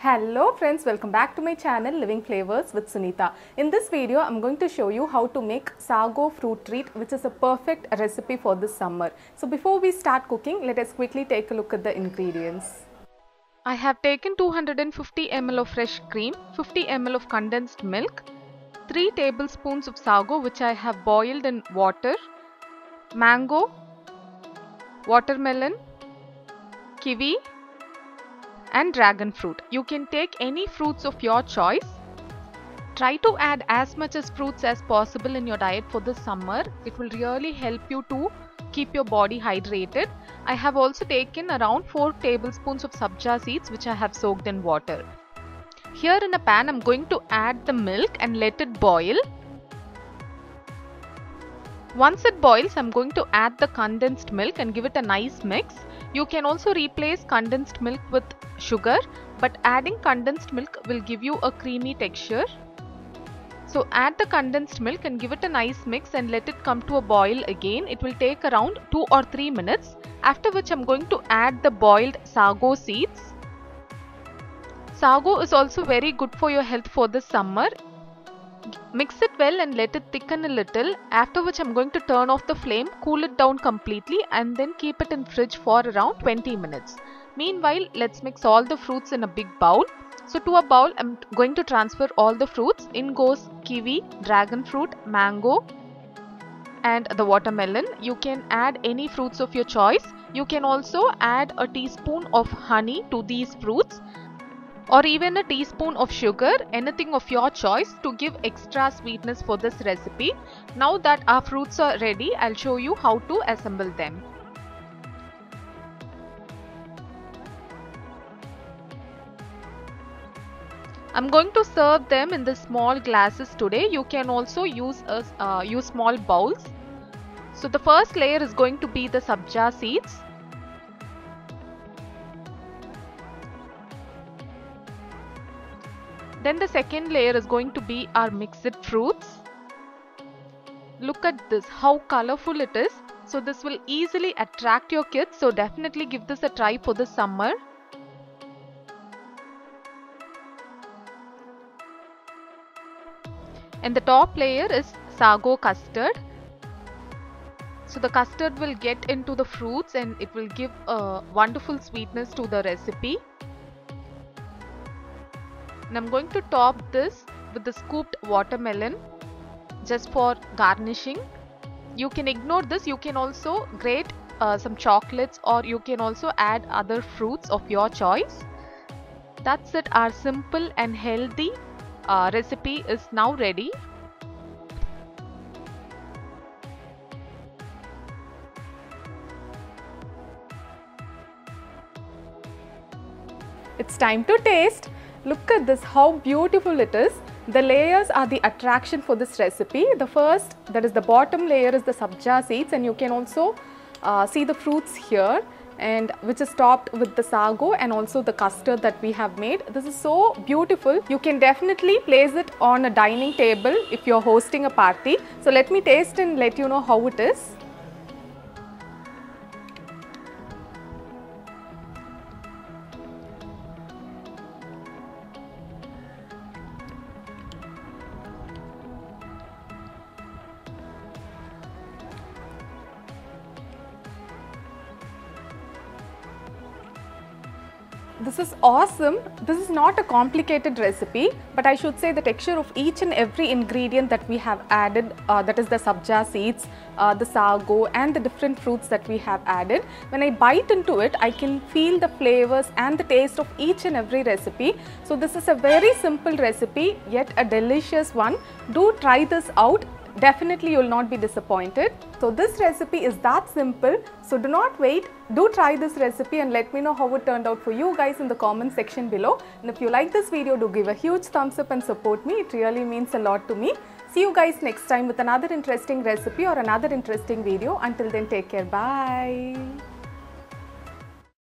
Hello friends, welcome back to my channel Living Flavors with Sunitha. In this video, I'm going to show you how to make sago fruit treat, which is a perfect recipe for this summer. So before we start cooking, let us quickly take a look at the ingredients. I have taken 250 ml of fresh cream, 50 ml of condensed milk, 3 tablespoons of sago which I have boiled in water, mango, watermelon, kiwi and dragon fruit. You can take any fruits of your choice. Try to add as much as fruits as possible in your diet for this summer. It will really help you to keep your body hydrated. I have also taken around 4 tablespoons of sabja seeds which I have soaked in water. Here in a pan, I am going to add the milk and let it boil. Once it boils, I am going to add the condensed milk and give it a nice mix. You can also replace condensed milk with sugar, but adding condensed milk will give you a creamy texture. So add the condensed milk and give it a nice mix and let it come to a boil again. It will take around 2 or 3 minutes, after which I am going to add the boiled sago seeds. Sago is also very good for your health for this summer. Mix it well and let it thicken a little, after which I am going to turn off the flame, cool it down completely and then keep it in fridge for around 20 minutes. Meanwhile, let's mix all the fruits in a big bowl. So to a bowl, I am going to transfer all the fruits. In goes kiwi, dragon fruit, mango and the watermelon. You can add any fruits of your choice. You can also add a teaspoon of honey to these fruits, or even a teaspoon of sugar, anything of your choice to give extra sweetness for this recipe. Now that our fruits are ready, I'll show you how to assemble them. I'm going to serve them in the small glasses today. You can also use small bowls. So the first layer is going to be the sabja seeds. Then the second layer is going to be our mixed fruits. Look at this, how colorful it is. So this will easily attract your kids. So definitely give this a try for the summer. And the top layer is sago custard. So the custard will get into the fruits and it will give a wonderful sweetness to the recipe. And I'm going to top this with the scooped watermelon just for garnishing. You can ignore this. You can also grate some chocolates, or you can also add other fruits of your choice. That's it. Our simple and healthy recipe is now ready. It's time to taste. Look at this, how beautiful it is. The layers are the attraction for this recipe. The first, that is the bottom layer, is the sabja seeds, and you can also see the fruits here, and which is topped with the sago and also the custard that we have made. This is so beautiful. You can definitely place it on a dining table if you're hosting a party. So let me taste and let you know how it is. This is awesome. This is not a complicated recipe, but I should say the texture of each and every ingredient that we have added, that is the sabja seeds, the sago and the different fruits that we have added. When I bite into it, I can feel the flavors and the taste of each and every recipe. So this is a very simple recipe, yet a delicious one. Do try this out. Definitely you will not be disappointed. So this recipe is that simple. So do not wait. Do try this recipe and let me know how it turned out for you guys in the comment section below. And if you like this video, do give a huge thumbs up and support me. It really means a lot to me. See you guys next time with another interesting recipe or another interesting video. Until then, take care. Bye.